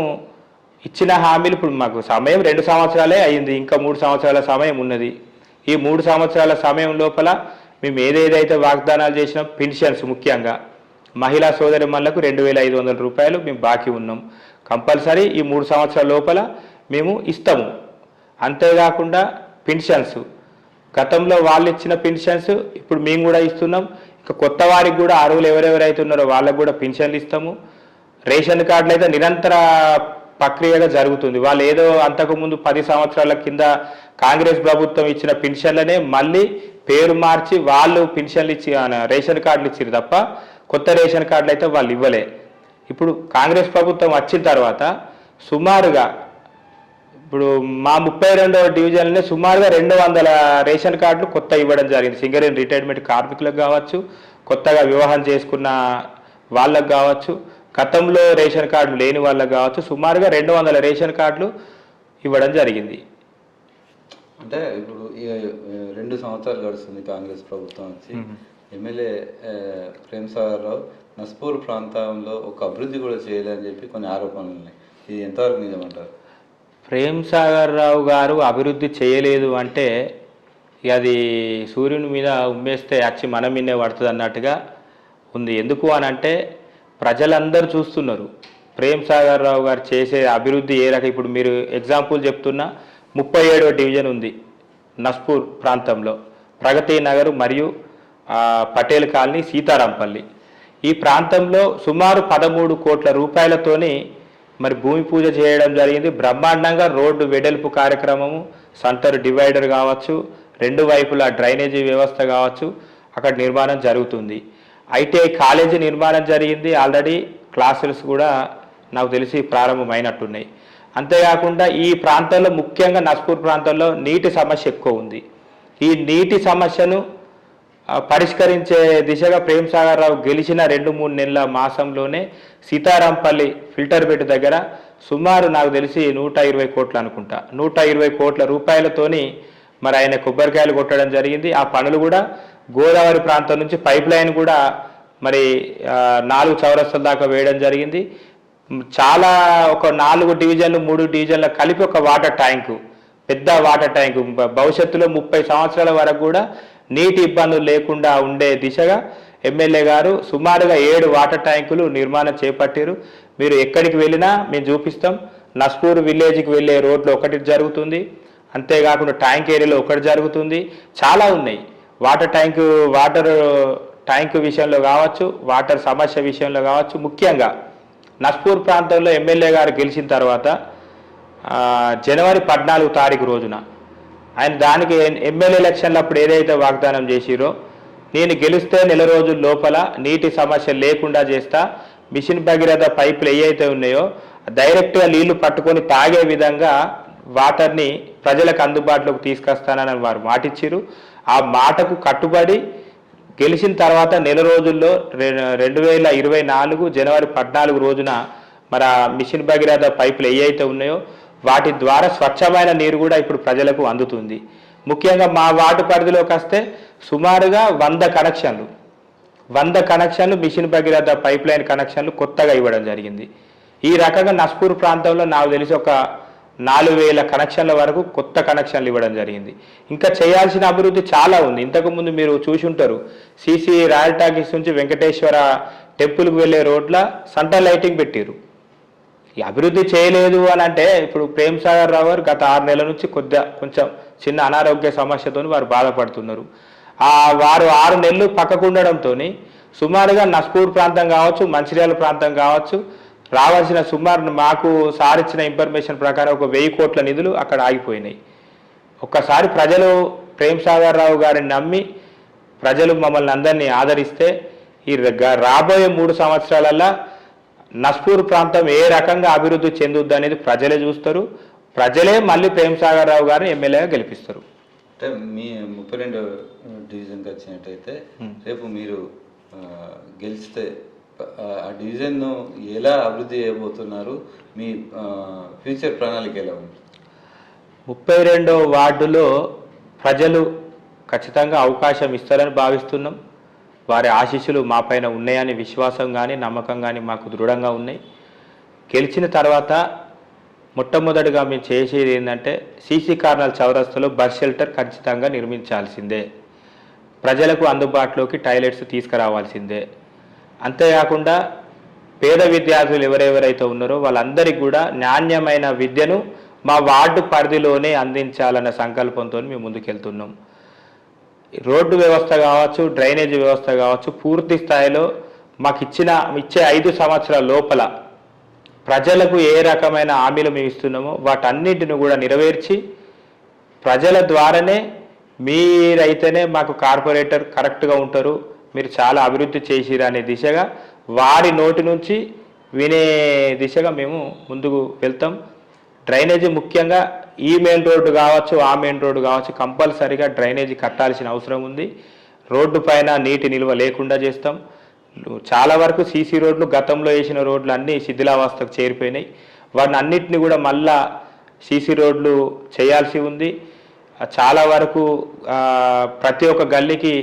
ఇచ్చిన హామీలు ఇప్పుడు మాకు సమయం 2 సంవత్సరాలే అయింది, ఇంకా 3 సంవత్సరాల సమయం ఉన్నది. ఈ 3 సంవత్సరాల సమయం లోపల మేము ఏదేదైతే వాగ్దానాలు చేసినాం, పెన్షన్స్ ముఖ్యంగా మహిళా సోదరిమణులకు 2,500 రూపాయలు మేము బాకీ ఉన్నాం. కంపల్సరీ ఈ 3 సంవత్సరాల లోపల మేము ఇస్తాము. అంతేకాకుండా పెన్షన్స్ గతంలో వాళ్ళు ఇచ్చిన పెన్షన్స్ ఇప్పుడు మేము కూడా ఇస్తున్నాం. ఇంకా కొత్త వారికి కూడా అర్హులు ఎవరెవరైతే ఉన్నారో వాళ్ళకు కూడా పెన్షన్లు ఇస్తాము. రేషన్ కార్డులు అయితే నిరంతర ప్రక్రియగా జరుగుతుంది. వాళ్ళు ఏదో అంతకుముందు 10 సంవత్సరాల కింద కాంగ్రెస్ ప్రభుత్వం ఇచ్చిన పెన్షన్లనే మళ్ళీ పేరు మార్చి వాళ్ళు పెన్షన్లు ఇచ్చి రేషన్ కార్డులు ఇచ్చారు తప్ప కొత్త రేషన్ కార్డులు అయితే వాళ్ళు ఇవ్వలే. ఇప్పుడు కాంగ్రెస్ ప్రభుత్వం వచ్చిన తర్వాత సుమారుగా ఇప్పుడు మా 32వ డివిజన్లోనే సుమారుగా 200 రేషన్ కార్డులు కొత్త ఇవ్వడం జరిగింది. సింగరేణి రిటైర్మెంట్ కార్మికులకు కావచ్చు, కొత్తగా వివాహం చేసుకున్న వాళ్ళకు కావచ్చు, గతంలో రేషన్ కార్డులు లేని వాళ్ళకు కావచ్చు, సుమారుగా 200 రేషన్ కార్డులు ఇవ్వడం జరిగింది. అంటే ఇప్పుడు 2 సంవత్సరాలు గడుస్తుంది కాంగ్రెస్ ప్రభుత్వం వచ్చి. ఎమ్మెల్యే ప్రేమ్ సాగర్ రావు నస్పూర్ ప్రాంతంలో ఒక అభివృద్ధి కూడా చేయలేదని చెప్పి కొన్ని ఆరోపణలు ఉన్నాయి. ఇది ఎంతవరకు నిజమంటారు? ప్రేమ్ సాగర్ రావు గారు అభివృద్ధి చేయలేదు అంటే అది సూర్యుని మీద ఉమ్మేస్తే వచ్చి మన మీదే పడుతుంది అన్నట్టుగా ఉంది. ఎందుకు అని అంటే ప్రజలందరూ చూస్తున్నారు. ప్రేమ్ సాగర్ రావు గారు చేసే అభివృద్ధి ఏ రకం, ఇప్పుడు మీరు ఎగ్జాంపుల్ చెప్తున్నా 37వ డివిజన్ ఉంది నస్పూర్ ప్రాంతంలో, ప్రగతి నగర్ మరియు పటేల్ కాలనీ, సీతారాంపల్లి. ఈ ప్రాంతంలో సుమారు 13 కోట్ల రూపాయలతోని మరి భూమి పూజ చేయడం జరిగింది. బ్రహ్మాండంగా రోడ్డు వెడల్పు కార్యక్రమము, సంతరు డివైడర్ కావచ్చు, రెండు వైపులా డ్రైనేజీ వ్యవస్థ కావచ్చు, అక్కడ నిర్మాణం జరుగుతుంది. ఐటీఐ కాలేజీ నిర్మాణం జరిగింది. ఆల్రెడీ క్లాసెస్ కూడా నాకు తెలిసి ప్రారంభమైనట్టున్నాయి. అంతేకాకుండా ఈ ప్రాంతంలో ముఖ్యంగా నస్పూర్ ప్రాంతంలో నీటి సమస్య ఎక్కువ ఉంది. ఈ నీటి సమస్యను పరిష్కరించే దిశగా ప్రేమ్ సాగర్ రావు గెలిచిన 2-3 నెలల మాసంలోనే సీతారాంపల్లి ఫిల్టర్ బెడ్ దగ్గర సుమారు నాకు తెలిసి 120 కోట్లు అనుకుంటా, 120 కోట్ల రూపాయలతోని మరి ఆయన కొబ్బరికాయలు కొట్టడం జరిగింది. ఆ పనులు కూడా గోదావరి ప్రాంతం నుంచి పైప్ లైన్ కూడా మరి 4 చౌరస్తాల దాకా వేయడం జరిగింది. చాలా ఒక 4 డివిజన్లు 3 డివిజన్ల కలిపి ఒక వాటర్ ట్యాంకు, పెద్ద వాటర్ ట్యాంకు, భవిష్యత్తులో 30 సంవత్సరాల వరకు కూడా నీటి ఇబ్బందులు లేకుండా ఉండే దిశగా ఎమ్మెల్యే గారు సుమారుగా 7 వాటర్ ట్యాంకులు నిర్మాణం చేపట్టారు. మీరు ఎక్కడికి వెళ్ళినా మేము చూపిస్తాం. నస్పూర్ విలేజ్కి వెళ్ళే రోడ్లో ఒకటి జరుగుతుంది, అంతేకాకుండా ట్యాంక్ ఏరియాలో ఒకటి జరుగుతుంది. చాలా ఉన్నాయి. వాటర్ ట్యాంకు విషయంలో కావచ్చు, వాటర్ సమస్య విషయంలో కావచ్చు. ముఖ్యంగా నస్పూర్ ప్రాంతంలో ఎమ్మెల్యే గారు గెలిచిన తర్వాత జనవరి 14 తారీఖు రోజున ఆయన దానికి ఎమ్మెల్యే ఎలక్షన్లు అప్పుడు ఏదైతే వాగ్దానం చేసిరో, నేను గెలిస్తే 1 రోజుల లోపల నీటి సమస్య లేకుండా చేస్తా, మిషన్ భగీరథ పైపులు ఏవైతే ఉన్నాయో డైరెక్ట్గా నీళ్లు పట్టుకొని తాగే విధంగా వాటర్ని ప్రజలకు అందుబాటులోకి తీసుకొస్తానని వారు మాటిచ్చారు. ఆ మాటకు కట్టుబడి గెలిచిన తర్వాత 1 రోజుల్లో 2024 జనవరి 14 రోజున మరి ఆ మిషన్ భగీరథ పైపులు ఏవైతే ఉన్నాయో వాటి ద్వారా స్వచ్ఛమైన నీరు కూడా ఇప్పుడు ప్రజలకు అందుతుంది. ముఖ్యంగా మా వార్డు పరిధిలోకి వస్తే సుమారుగా 100 కనెక్షన్లు మిషన్ భగీరథ పైప్ లైన్ కనెక్షన్లు కొత్తగా ఇవ్వడం జరిగింది. ఈ రకంగా నస్పూర్ ప్రాంతంలో నాకు తెలిసి ఒక 4000 కనెక్షన్ల వరకు కొత్త కనెక్షన్లు ఇవ్వడం జరిగింది. ఇంకా చేయాల్సిన అభివృద్ధి చాలా ఉంది. ఇంతకుముందు మీరు చూసి ఉంటారు, సిసి రాయల్ టాకీస్ నుంచి వెంకటేశ్వర టెంపుల్కి వెళ్ళే రోడ్ల సెంట్రల్ లైటింగ్ పెట్టారు. ఈ అభివృద్ధి చేయలేదు అని అంటే, ఇప్పుడు ప్రేమ్ సాగర్ రావు గారు గత 6 నెలల నుంచి కొంచెం చిన్న అనారోగ్య సమస్యతో వారు బాధపడుతున్నారు. వారు 6 నెలలు పక్కకు ఉండడంతో సుమారుగా నస్పూర్ ప్రాంతం కావచ్చు, మంచిర్యాల ప్రాంతం కావచ్చు, రావాల్సిన సుమారు మాకు సార్ ఇచ్చిన ఇన్ఫర్మేషన్ ప్రకారం ఒక 1000 కోట్ల నిధులు అక్కడ ఆగిపోయినాయి. ఒక్కసారి ప్రజలు ప్రేమ్ సాగర్ రావు గారిని నమ్మి ప్రజలు మమ్మల్ని అందరినీ ఆదరిస్తే ఈ రాబోయే 3 సంవత్సరాలలో నస్పూర్ ప్రాంతం ఏ రకంగా అభివృద్ధి చెందుద్ది అనేది ప్రజలే చూస్తారు. ప్రజలే మళ్ళీ ప్రేమ్ సాగర్ రావు గారిని ఎమ్మెల్యేగా గెలిపిస్తారు. అంటే మీ 32 డివిజన్కి వచ్చినట్టయితే రేపు మీరు గెలిస్తే ఆ డివిజన్ను ఎలా అభివృద్ధి చేయబోతున్నారు, మీ ఫ్యూచర్ ప్రణాళిక ఎలా ఉంది? 32వ వార్డులో ప్రజలు ఖచ్చితంగా అవకాశం ఇస్తారని భావిస్తున్నాం. వారి ఆశీస్సులు మా పైన ఉన్నాయని విశ్వాసం కానీ నమ్మకం కానీ మాకు దృఢంగా ఉన్నాయి. గెలిచిన తర్వాత మొట్టమొదటిగా మేము చేసేది ఏంటంటే సీసీ కార్నర్ చౌరస్తాలో బస్ షెల్టర్ ఖచ్చితంగా నిర్మించాల్సిందే, ప్రజలకు అందుబాటులోకి టాయిలెట్స్ తీసుకురావాల్సిందే. అంతేకాకుండా పేద విద్యార్థులు ఎవరెవరైతే ఉన్నారో వాళ్ళందరికీ కూడా నాణ్యమైన విద్యను మా వార్డు పరిధిలోనే అందించాలన్న సంకల్పంతో మేము ముందుకెళ్తున్నాం. రోడ్డు వ్యవస్థ కావచ్చు, డ్రైనేజీ వ్యవస్థ కావచ్చు, పూర్తి స్థాయిలో మాకు ఇచ్చే 5 సంవత్సరాల లోపల ప్రజలకు ఏ రకమైన హామీలు మేము ఇస్తున్నామో వాటన్నిటిని కూడా నెరవేర్చి ప్రజల ద్వారానే మీరైతేనే మాకు కార్పొరేటర్ కరెక్ట్గా ఉంటారు, మీరు చాలా అభివృద్ధి చేసిరు అనే దిశగా వారి నోటి నుంచి వినే దిశగా మేము ముందుకు వెళ్తాం. డ్రైనేజీ ముఖ్యంగా ఈ మెయిన్ రోడ్డు కావచ్చు, ఆ మెయిన్ రోడ్డు కావచ్చు, కంపల్సరీగా డ్రైనేజీ కట్టాల్సిన అవసరం ఉంది. రోడ్డు పైన నీటి నిల్వ లేకుండా చేస్తాం. చాలా వరకు సీసీ రోడ్లు, గతంలో వేసిన రోడ్లు అన్నీ శిథిలావస్థకు చేరిపోయినాయి. వాటిని అన్నిటిని కూడా మళ్ళా సీసీ రోడ్లు చేయాల్సి ఉంది. చాలా వరకు ప్రతి ఒక్క గల్లీకి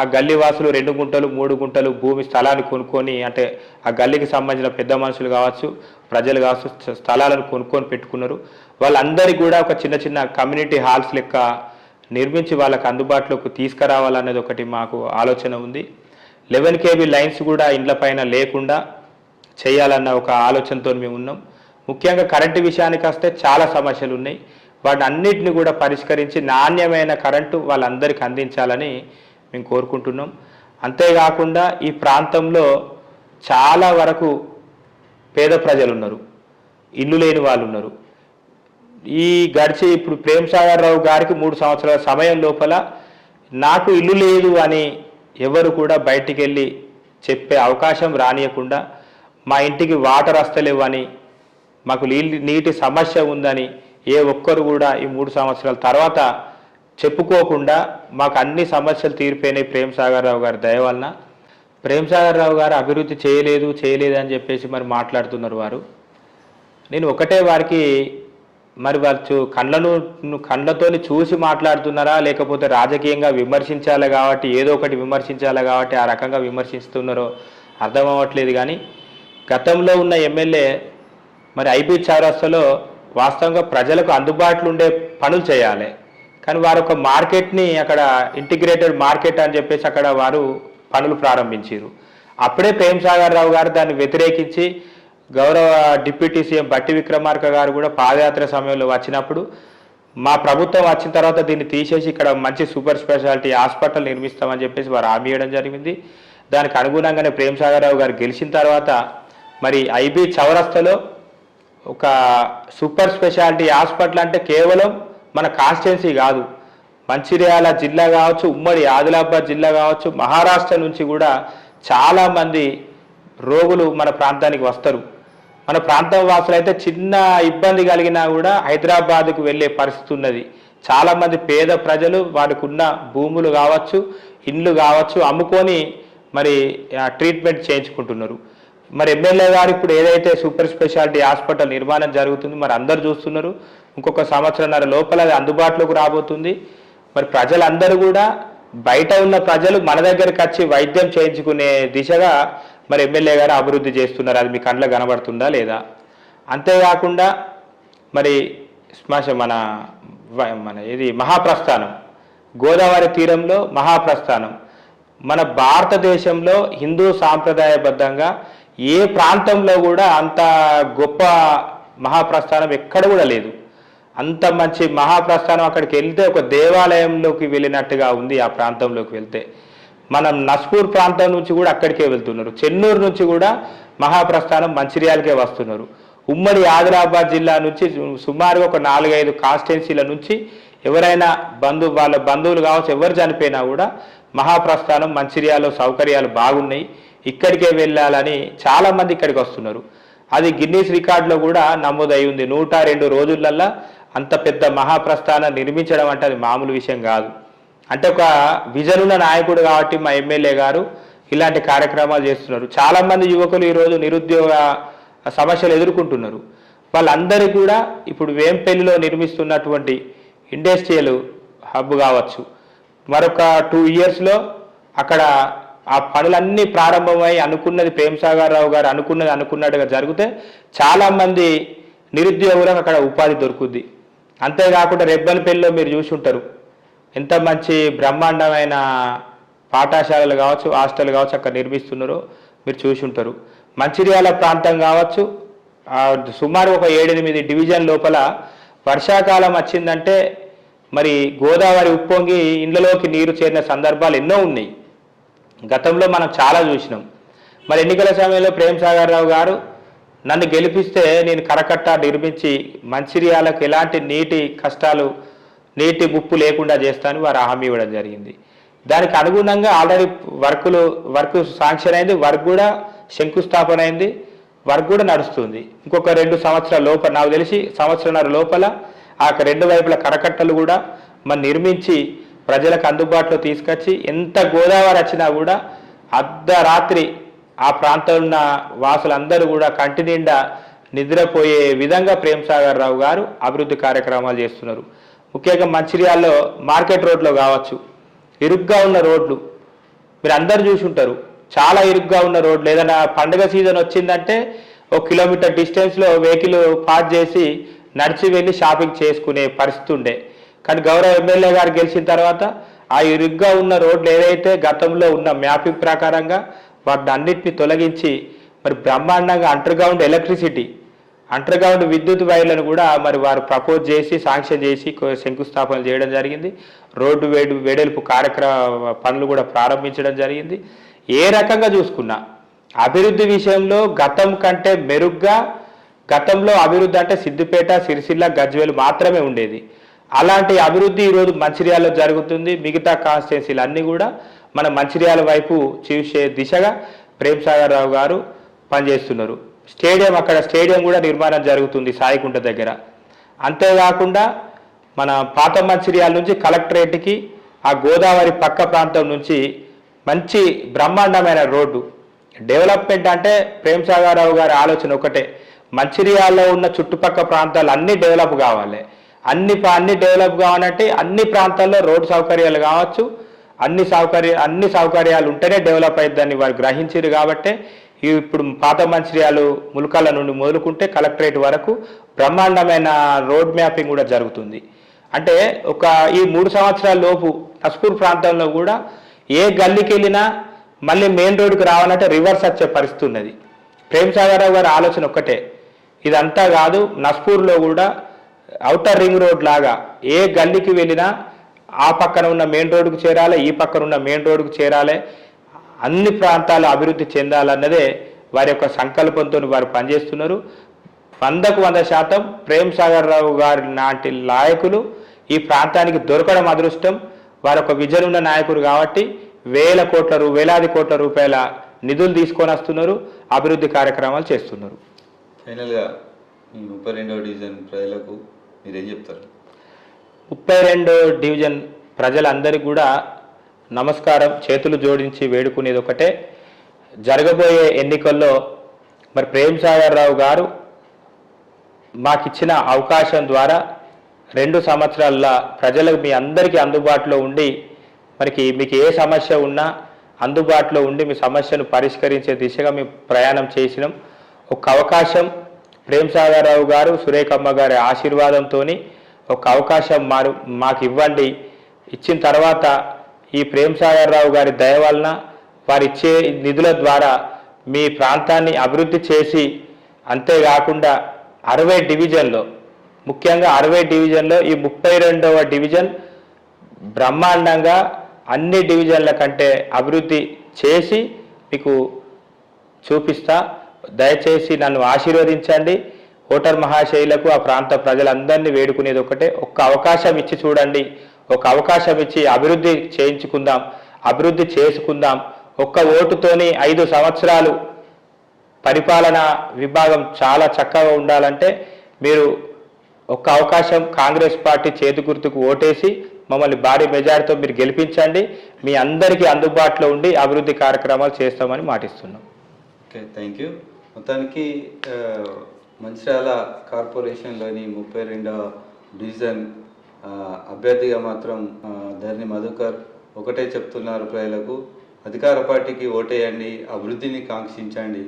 ఆ గల్లీ వాసులు 2 గుంటలు 3 గుంటలు భూమి స్థలాన్ని కొనుక్కొని, అంటే ఆ గల్లీకి సంబంధించిన పెద్ద మనుషులు కావచ్చు, ప్రజలు కావచ్చు, స్థలాలను కొనుక్కొని పెట్టుకున్నారు. వాళ్ళందరికీ కూడా ఒక చిన్న చిన్న కమ్యూనిటీ హాల్స్ లెక్క నిర్మించి వాళ్ళకి అందుబాటులోకి తీసుకురావాలనేది ఒకటి మాకు ఆలోచన ఉంది. 11 kV లైన్స్ కూడా ఇండ్ల పైన లేకుండా చేయాలన్న ఒక ఆలోచనతో మేము ఉన్నాం. ముఖ్యంగా కరెంటు విషయానికి వస్తే చాలా సమస్యలు ఉన్నాయి. వాటిని అన్నిటిని కూడా పరిష్కరించి నాణ్యమైన కరెంటు వాళ్ళందరికీ అందించాలని మేము కోరుకుంటున్నాం. అంతేకాకుండా ఈ ప్రాంతంలో చాలా వరకు పేద ప్రజలు ఉన్నారు, ఇల్లు లేని వాళ్ళు ఉన్నారు. ఈ గడిచి ఇప్పుడు ప్రేమ్ సాగర్ రావు గారికి 3 సంవత్సరాల సమయం లోపల నాకు ఇల్లు లేదు అని ఎవరు కూడా బయటికి వెళ్ళి చెప్పే అవకాశం రానియకుండా, మా ఇంటికి వాటర్ వస్తలేవు అని, మాకు నీటి సమస్య ఉందని ఏ ఒక్కరు కూడా ఈ 3 సంవత్సరాల తర్వాత చెప్పుకోకుండా మాకు అన్ని సమస్యలు తీరిపోయినాయి ప్రేమ్ సాగర్ రావు గారి దయ వలన. ప్రేమ్ సాగర్ రావు గారు అభివృద్ధి చేయలేదు అని చెప్పేసి మరి మాట్లాడుతున్నారు వారు. నేను ఒకటే వారికి మరి వాళ్ళు కళ్ళతోని చూసి మాట్లాడుతున్నారా, లేకపోతే రాజకీయంగా విమర్శించాలి కాబట్టి ఏదో ఒకటి విమర్శించాలి కాబట్టి ఆ రకంగా విమర్శిస్తున్నారో అర్థం అవ్వట్లేదు. కానీ గతంలో ఉన్న ఎమ్మెల్యే మరి ఐబీ చౌరస్తాలో వాస్తవంగా ప్రజలకు అందుబాటులో ఉండే పనులు చేయాలి. కానీ వారు ఒక మార్కెట్ని అక్కడ ఇంటిగ్రేటెడ్ మార్కెట్ అని చెప్పేసి అక్కడ వారు పనులు ప్రారంభించారు. అప్పుడే ప్రేమ్ సాగర్ రావు గారు దాన్ని వ్యతిరేకించి గౌరవ డిప్యూటీ సీఎం బట్టి విక్రమార్క గారు కూడా పాదయాత్ర సమయంలో వచ్చినప్పుడు మా ప్రభుత్వం వచ్చిన తర్వాత దీన్ని తీసేసి ఇక్కడ మంచి సూపర్ స్పెషాలిటీ హాస్పిటల్ నిర్మిస్తామని చెప్పేసి వారు హామీ ఇవ్వడం జరిగింది. దానికి అనుగుణంగానే ప్రేమ్ సాగర్ రావు గారు గెలిచిన తర్వాత మరి ఐబీ చౌరస్తాలో ఒక సూపర్ స్పెషాలిటీ హాస్పిటల్ అంటే కేవలం మన కాన్స్టిట్యున్సీ కాదు, మంచిర్యాల జిల్లా కావచ్చు, ఉమ్మడి ఆదిలాబాద్ జిల్లా కావచ్చు, మహారాష్ట్ర నుంచి కూడా చాలామంది రోగులు మన ప్రాంతానికి వస్తారు. మన ప్రాంతం వాసులు అయితే చిన్న ఇబ్బంది కలిగినా కూడా హైదరాబాద్కు వెళ్ళే పరిస్థితి ఉన్నది. చాలామంది పేద ప్రజలు వారికి ఉన్న భూములు కావచ్చు, ఇండ్లు కావచ్చు అమ్ముకొని మరి ట్రీట్మెంట్ చేయించుకుంటున్నారు. మరి ఎమ్మెల్యే గారు ఇప్పుడు ఏదైతే సూపర్ స్పెషాలిటీ హాస్పిటల్ నిర్మాణం జరుగుతుంది మరి అందరు చూస్తున్నారు. ఇంకొక సంవత్సరంన్నర లోపల అది అందుబాటులోకి రాబోతుంది. మరి ప్రజలందరూ కూడా బయట ఉన్న ప్రజలు మన దగ్గరికి వచ్చి వైద్యం చేయించుకునే దిశగా మరి ఎమ్మెల్యే గారు అభివృద్ధి చేస్తున్నారు. అది మీ కండ్ల కనబడుతుందా లేదా? అంతేకాకుండా మరి మన ఇది మహాప్రస్థానం, గోదావరి తీరంలో మహాప్రస్థానం మన భారతదేశంలో హిందూ సాంప్రదాయబద్ధంగా ఏ ప్రాంతంలో కూడా అంత గొప్ప మహాప్రస్థానం ఎక్కడ కూడా లేదు. అంత మంచి మహాప్రస్థానం అక్కడికి వెళ్తే ఒక దేవాలయంలోకి వెళ్ళినట్టుగా ఉంది. ఆ ప్రాంతంలోకి వెళ్తే మనం నస్పూర్ ప్రాంతం నుంచి కూడా అక్కడికే వెళ్తున్నారు. చెన్నూరు నుంచి కూడా మహాప్రస్థానం మంచిర్యాలకే వస్తున్నారు. ఉమ్మడి ఆదిలాబాద్ జిల్లా నుంచి సుమారుగా ఒక 4-5 కాన్స్టిట్యున్సీల నుంచి ఎవరైనా వాళ్ళ బంధువులు కావచ్చు, ఎవరు చనిపోయినా కూడా మహాప్రస్థానం మంచిర్యాలలో సౌకర్యాలు బాగున్నాయి, ఇక్కడికే వెళ్ళాలని చాలామంది ఇక్కడికి వస్తున్నారు. అది గిన్నీస్ రికార్డులో కూడా నమోదై ఉంది. 102 రోజులల్లా అంత పెద్ద మహాప్రస్థానం నిర్మించడం అంటే అది మామూలు విషయం కాదు. అంటే ఒక విజన్ ఉన్న నాయకుడు కాబట్టి మా ఎమ్మెల్యే గారు ఇలాంటి కార్యక్రమాలు చేస్తున్నారు. చాలామంది యువకులు ఈరోజు నిరుద్యోగ సమస్యలు ఎదుర్కొంటున్నారు. వాళ్ళందరికీ కూడా ఇప్పుడు వేంపల్లిలో నిర్మిస్తున్నటువంటి ఇండస్ట్రియల్ హబ్ కావచ్చు, మరొక 2 ఇయర్స్లో అక్కడ ఆ పనులన్నీ ప్రారంభమై అనుకున్నది ప్రేమ్ సాగర్ రావు గారు అనుకున్నట్టుగా జరిగితే చాలామంది నిరుద్యోగులకు అక్కడ ఉపాధి దొరుకుద్ది. అంతేకాకుండా రెబ్బన్పల్లిలో మీరు చూసి ఉంటారు, ఎంత మంచి బ్రహ్మాండమైన పాఠశాలలు కావచ్చు, హాస్టల్ కావచ్చు అక్కడ నిర్మిస్తున్నారో మీరు చూసి ఉంటారు. మంచిర్యాల ప్రాంతం కావచ్చు, సుమారు ఒక 7-8 డివిజన్ లోపల వర్షాకాలం వచ్చిందంటే మరి గోదావరి ఉప్పొంగి ఇండ్లలోకి నీరు చేరిన సందర్భాలు ఎన్నో ఉన్నాయి. గతంలో మనం చాలా చూసినాం. మరి ఎన్నికల సమయంలో ప్రేమ్ సాగర్ రావు గారు నన్ను గెలిపిస్తే నేను కరకట్ట నిర్మించి మంచిర్యాలకు ఎలాంటి నీటి ముప్పు లేకుండా చేస్తానని వారు హామీ ఇవ్వడం జరిగింది. దానికి అనుగుణంగా ఆల్రెడీ వర్క్ శాంక్షన్ అయింది, వర్క్ కూడా శంకుస్థాపన అయింది, వర్క్ కూడా నడుస్తుంది. ఇంకొక 2 సంవత్సరాల లోపల, నాకు తెలిసి సంవత్సరంన్నర లోపల ఆ 2 వైపుల కరకట్టలు కూడా మనం నిర్మించి ప్రజలకు అందుబాటులో తీసుకొచ్చి ఎంత గోదావరి వచ్చినా కూడా అర్ధరాత్రి ఆ ప్రాంతంలో ఉన్న వాసులందరూ కూడా కంటి నిండా నిద్రపోయే విధంగా ప్రేమ్ సాగర్ రావు గారు అభివృద్ధి కార్యక్రమాలు చేస్తున్నారు. ముఖ్యంగా మంచిర్యాలలో మార్కెట్ రోడ్లో కావచ్చు, ఇరుగ్గా ఉన్న రోడ్లు మీరు అందరు చూసి ఉంటారు. చాలా ఇరుగ్గా ఉన్న రోడ్లు, ఏదైనా పండుగ సీజన్ వచ్చిందంటే 1 కిలోమీటర్ డిస్టెన్స్లో వెహికల్ పాస్ చేసి నడిచి వెళ్ళి షాపింగ్ చేసుకునే పరిస్థితి ఉండే. కానీ గౌరవ ఎమ్మెల్యే గారు గెలిచిన తర్వాత ఆ ఇరుగ్గా ఉన్న రోడ్లు ఏదైతే గతంలో ఉన్న మ్యాపింగ్ ప్రకారంగా వాటిని అన్నింటినీ తొలగించి మరి బ్రహ్మాండంగా అండర్ గ్రౌండ్ విద్యుత్ వైర్లను కూడా మరి వారు ప్రపోజ్ చేసి శాంక్షన్ చేసి శంకుస్థాపన చేయడం జరిగింది. రోడ్డు వెడల్పు కార్యక్రమ పనులు కూడా ప్రారంభించడం జరిగింది. ఏ రకంగా చూసుకున్నా అభివృద్ధి విషయంలో గతం కంటే మెరుగ్గా, గతంలో అభివృద్ధి అంటే సిద్దిపేట, సిరిసిల్ల, గజ్వేల్ మాత్రమే ఉండేది. అలాంటి అభివృద్ధి ఈరోజు మంచిర్యాలలో జరుగుతుంది. మిగతా కాన్స్టిట్యున్సీలు అన్నీ కూడా మన మంచిర్యాల వైపు చూసే దిశగా ప్రేమ్ సాగర్ రావు గారు పనిచేస్తున్నారు. అక్కడ స్టేడియం కూడా నిర్మాణం జరుగుతుంది సాయికుంట దగ్గర. అంతేకాకుండా మన పాత మంచిర్యాల నుంచి కలెక్టరేట్కి ఆ గోదావరి పక్క ప్రాంతం నుంచి మంచి బ్రహ్మాండమైన రోడ్డు డెవలప్మెంట్. అంటే ప్రేమ్ సాగర్ రావు గారి ఆలోచన ఒకటే, మంచిర్యాలలో ఉన్న చుట్టుపక్కల ప్రాంతాలు అన్నీ డెవలప్ కావాలి. అన్ని డెవలప్ కావాలంటే అన్ని ప్రాంతాల్లో రోడ్డు సౌకర్యాలు కావచ్చు, అన్ని సౌకర్యాలు ఉంటేనే డెవలప్ అయిద్దని వారు గ్రహించారు. కాబట్టి ఇప్పుడు పాత మంచిర్యాలు ములకల నుండి మొదలుకుంటే కలెక్టరేట్ వరకు బ్రహ్మాండమైన రోడ్ మ్యాపింగ్ కూడా జరుగుతుంది. అంటే ఈ 3 సంవత్సరాల లోపు నస్పూర్ ప్రాంతంలో కూడా ఏ గల్లీకి వెళ్ళినా మళ్ళీ మెయిన్ రోడ్డుకి రావాలంటే రివర్స్ వచ్చే పరిస్థితి ఉన్నది. ప్రేమ్ సాగర్ రావు గారి ఆలోచన ఒక్కటే, ఇదంతా కాదు, నస్పూర్లో కూడా ఔటర్ రింగ్ రోడ్ లాగా ఏ గల్లీకి వెళ్ళినా ఆ పక్కన ఉన్న మెయిన్ రోడ్డుకు చేరాలి, ఈ పక్కన ఉన్న మెయిన్ రోడ్డుకు చేరాలి, అన్ని ప్రాంతాలు అభివృద్ధి చెందాలన్నదే వారి యొక్క సంకల్పంతో వారు పనిచేస్తున్నారు. 100% ప్రేమ్ సాగర్ రావు గారి లాంటి నాయకులు ఈ ప్రాంతానికి దొరకడం అదృష్టం. వారి ఒక విజన్ ఉన్న నాయకుడు కాబట్టి వేలాది కోట్ల రూపాయల నిధులు తీసుకొని వస్తున్నారు, అభివృద్ధి కార్యక్రమాలు చేస్తున్నారు. ఫైనల్గా ఈ 32వ డివిజన్ ప్రజలకు మీరేం చెప్తారు? 32వ డివిజన్ ప్రజలందరికీ కూడా నమస్కారం, చేతులు జోడించి వేడుకునేది ఒకటే, జరగబోయే ఎన్నికల్లో మరి ప్రేమ్ సాగర్ రావు గారు మాకిచ్చిన అవకాశం ద్వారా 2 సంవత్సరాల ప్రజలకు మీ అందరికీ అందుబాటులో ఉండి మీకు ఏ సమస్య ఉన్నా అందుబాటులో ఉండి మీ సమస్యను పరిష్కరించే దిశగా మేము ప్రయాణం చేసినాం. ఒక అవకాశం ప్రేమ్ సాగర్ రావు గారు, సురేఖమ్మ గారి ఆశీర్వాదంతో ఒక అవకాశం మాకు ఇవ్వండి. ఇచ్చిన తర్వాత ఈ ప్రేమ్ సాగర్ రావు గారి దయ వలన వారిచ్చే నిధుల ద్వారా మీ ప్రాంతాన్ని అభివృద్ధి చేసి, అంతేకాకుండా 60 డివిజన్లో, ముఖ్యంగా 60 డివిజన్లో ఈ 32వ డివిజన్ బ్రహ్మాండంగా అన్ని డివిజన్ల కంటే అభివృద్ధి చేసి మీకు చూపిస్తా. దయచేసి నన్ను ఆశీర్వదించండి. ఓటర్ మహాశైలకు, ఆ ప్రాంత ప్రజలందరినీ వేడుకునేది ఒకటే, ఒక్క అవకాశం ఇచ్చి చూడండి, ఒక అవకాశం ఇచ్చి అభివృద్ధి చేయించుకుందాం, అభివృద్ధి చేసుకుందాం. ఒక్క ఓటుతోని 5 సంవత్సరాలు పరిపాలనా విభాగం చాలా చక్కగా ఉండాలంటే మీరు ఒక్క అవకాశం కాంగ్రెస్ పార్టీ చేతి గుర్తుకు ఓటేసి మమ్మల్ని భారీ మెజారిటీతో మీరు గెలిపించండి. మీ అందరికీ అందుబాటులో ఉండి అభివృద్ధి కార్యక్రమాలు చేస్తామని మాటిస్తున్నాం. Okay, thank you. మొత్తానికి మంచిర్యాల కార్పొరేషన్లోని 32వ డివిజన్ అభ్యర్థిగా మాత్రం ధర్ని మధుకర్ ఒకటే చెప్తున్నారు ప్రజలకు, అధికార పార్టీకి ఓటేయండి, అభివృద్ధిని కాంక్షించండి.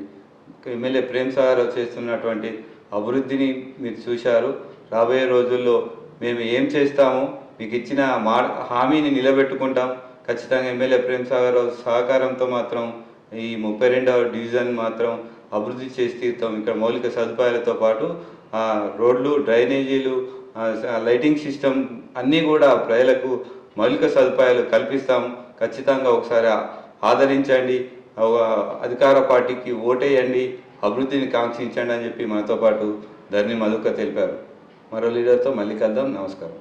ఎమ్మెల్యే ప్రేమ్ సాగర్ చేస్తున్నటువంటి అభివృద్ధిని మీరు చూశారు. రాబోయే రోజుల్లో మేము ఏం చేస్తామో మీకు ఇచ్చిన హామీని నిలబెట్టుకుంటాం. ఖచ్చితంగా ఎమ్మెల్యే ప్రేమ్ సాగర్ సహకారంతో మాత్రం ఈ 32వ డివిజన్ మాత్రం అభివృద్ధి చేసి తీరుతాం. ఇక్కడ మౌలిక సదుపాయాలతో పాటు రోడ్లు, డ్రైనేజీలు, లైటింగ్ సిస్టమ్ అన్నీ కూడా ప్రజలకు మౌలిక సదుపాయాలు కల్పిస్తాం. ఖచ్చితంగా ఒకసారి ఆదరించండి, అధికార పార్టీకి ఓటేయండి, అభివృద్ధిని కాంక్షించండి అని చెప్పి మనతో పాటు ధర్ని మధుకర్ తెలిపారు. మరో లీడర్తో మళ్ళీ కలుద్దాం. నమస్కారం.